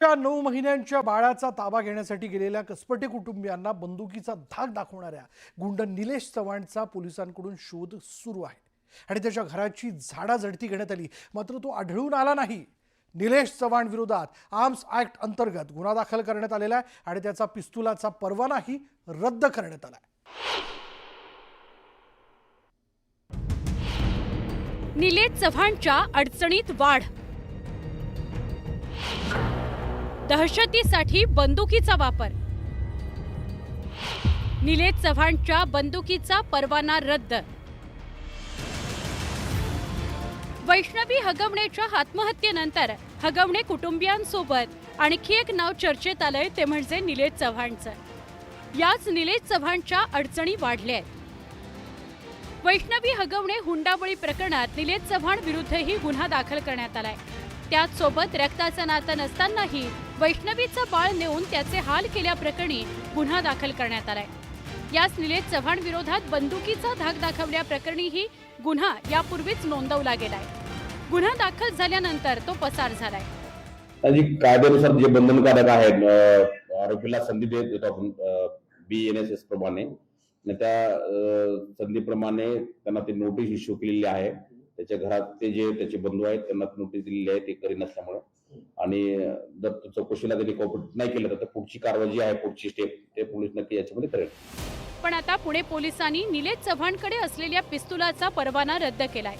त्या 9 महिन्यांच्या बाळाचा ताबा घेण्यासाठी गेलेल्या कसपटे कुटुंबियांना बंदुकीचा धाक दाखवणाऱ्या गुंड निलेश चव्हाणचा पोलिसांकडून शोध सुरू आहे आणि त्याच्या घराची झाडाझडती घेण्यात आली, मात्र तो आढळून आला नाही। निलेश चव्हाण विरोधात आर्म्स ऍक्ट अंतर्गत गुन्हा दाखल करण्यात आलेला आहे आणि त्याचा पिस्तुलाचा परवानाही रद्द करण्यात आला आहे। निलेश चव्हाणच्या अडचणीत वाढ, दहशतीसाठी बंदुकीचा वापर, निलेश चव्हाणच्या बंदुकीचा परवाना रद्द, वैष्णवी हगवणेच्या आत्महत्येनंतर हगवणे कुटुंबियांसोबत आणखी एक नाव चर्चेत आलंय, ते म्हणजे निलेश चव्हाणचं। याच निलेश चव्हाणच्या अडचणी वाढल्या आहेत। वैष्णवी हगवणे हुंडाबळी प्रकरणात निलेश चव्हाण विरुद्धही गुन्हा दाखल करण्यात आलाय। त्याच सोबत रक्ताचं नातं नसतानाही वैष्णवीचं बाळ नेऊन त्याचे हाल केल्याप्रकरणी गुन्हा दाखल करण्यात आलाय। याच निलेश चव्हाण विरोधात बंदुकीचा धाक दाखवल्याप्रकरणीही गुन्हा यापूर्वीच नोंदवला गेलाय। गुन्हा दाखल झाल्यानंतर तो पसार झालाय। कायद्यानुसार जे बंधनकारक आहेत, आरोपीला संधी देत आपण BNSS प्रमाणे, त्या संधीप्रमाणे त्यांना ते नोटीस इश्यू केलेली आहे। त्याच्या घरात ते जे त्याचे बंधू आहेत त्यांना नोटीस दिलेली आहे, ते करी नसल्यामुळे, आणि जर चौकशीला त्यांनी कोऑपरेट नाही केलं तर पुढची कारवाई जी आहे, पुढची स्टेप ते पोलीस नक्की याच्यामध्ये करेल। पण आता पुणे पोलिसांनी निलेश चव्हाणकडे असलेल्या पिस्तुलाचा परवाना रद्द केलाय।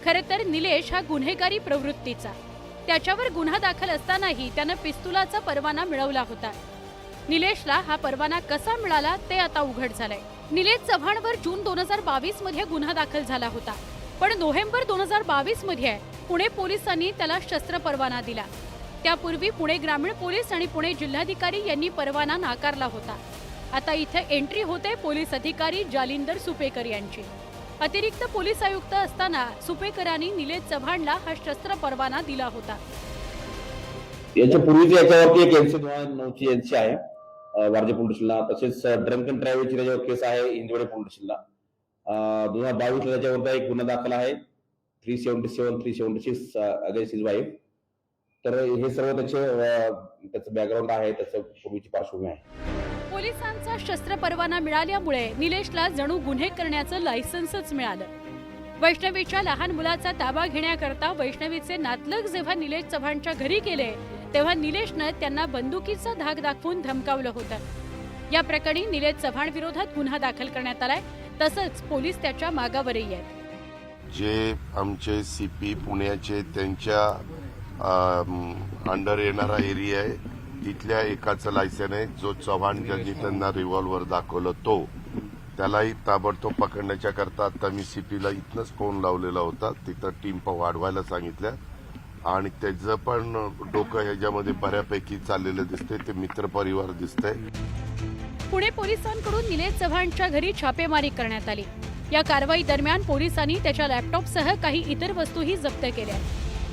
खरं तर निलेश हा गुन्हेगारी प्रवृत्तीचा, त्याच्यावर गुन्हा दाखल असतानाही त्यानं पिस्तुलाचा परवाना मिळवला होता। निलेशला हा परवाना कसा मिळाला ते आता उघड झालंय। निलेश चव्हाणवर जून 2022 मध्ये गुन्हा दाखल झाला होता, पण नोव्हेंबर 2022 मध्ये पुणे पोलिसांनी त्याला शस्त्र परवाना दिला। त्यापूर्वी पुणे ग्रामीण पोलीस आणि पुणे जिल्हाधिकारी यांनी परवाना नाकारला होता। आता इथे एंट्री होते पोलीस अधिकारी जालिंदर सुपेकर यांची। अतिरिक्त पोलीस आयुक्त असताना सुपेकरांनी निलेश चव्हाणला हा शस्त्र परवाना दिला होता। याच्या पूर्वीच याच्यावरती एक NC 2009ची NC आहे वारजे पोलीस स्टेशनला, तसेच ड्रंक अँड ड्राईव्हची त्याच्यावर केस आहे इंजवडे पोलीस स्टेशनला। 2022 ला त्याच्यावर एक गुन्हा दाखल आहे 377-376 अगेन्स्ट हिज वाईफ। तर हे सर्व त्याचं बॅकग्राऊंड आहे, त्याचं पूर्वीची पार्श्वभूमी आहे। पोलिसांचा शस्त्र परवाना मिळाल्यामुळे निलेशला जणू गुन्हे करण्याचं लायसन्सच मिळालं। वैष्णवीच्या लहान मुलाचा ताबा घेण्याकरता वैष्णवीचे नातलग जेव्हा निलेश चव्हाणच्या घरी गेले, तेव्हा निलेशनं त्यांना बंदुकीचा धाक दाखवून धमकावलं होतं। या प्रकरणी निलेश चव्हाण विरोधात गुन्हा दाखल करण्यात आलाय, तसंच पोलीस त्याच्या मागावरही आहेत। जे आमचे CP पुण्याचे त्यांच्या अंडर येणारा एरिया आहे, तिथल्या एकाचं लायसन आहे, जो चव्हाण ज्यांनी त्यांना रिव्हॉल्वर दाखवलं तो, त्यालाही ताबडतोब पकडण्याच्या करता आता मी CPला इथनच फोन लावलेला होता, तिथं टीम वाढवायला सांगितल्या, आणि त्याचं पण डोकं ह्याच्यामध्ये बऱ्यापैकी चाललेलं दिसतंय, ते मित्रपरिवार दिसतंय। पुणे पोलिसांकडून निलेश चव्हाणच्या घरी छापेमारी करण्यात आली। या कारवाई दरम्यान पोलिसांनी त्याच्या लॅपटॉपसह काही इतर वस्तूही जप्त केल्या,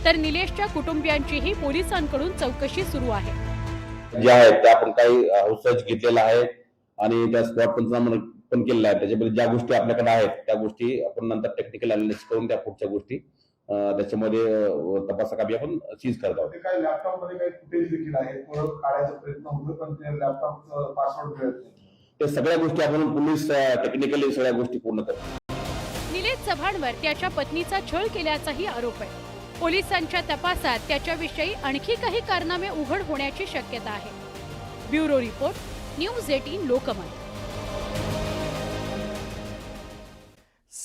तर निलेशच्या कुटुंबियांचीही पोलिसांकडून चौकशी सुरू आहे। जे आहेत त्या आपण काही हाऊस घेतलेला आहे आणि त्या स्पॉट पंचनामा पण केलेला आहे। त्याच्यामध्ये ज्या गोष्टी आपल्याकडे आहेत त्या गोष्टी आपण नंतर टेक्निकल अनालिसिस करून त्या पुढच्या गोष्टी त्याच्यामध्ये तपासाकामी आपण सीज करत आहोत। काही लॅपटॉप मध्ये काही फुटेज देखील आहे, काढायचा प्रयत्न होतो, पण ते लॅपटॉपचं पासवर्ड मिळत नाही। ते सगळ्या गोष्टी आपण पोलीस टेक्निकली सगळ्या गोष्टी पूर्ण करतो। निलेश चव्हाणवर त्याच्या पत्नीचा छळ केल्याचाही आरोप आहे। पोलिसांच्या तपासात त्याच्याविषयी आणखी काही कारनामे उघड होण्याची शक्यता आहे। Bureau report, news 18 Lokmat.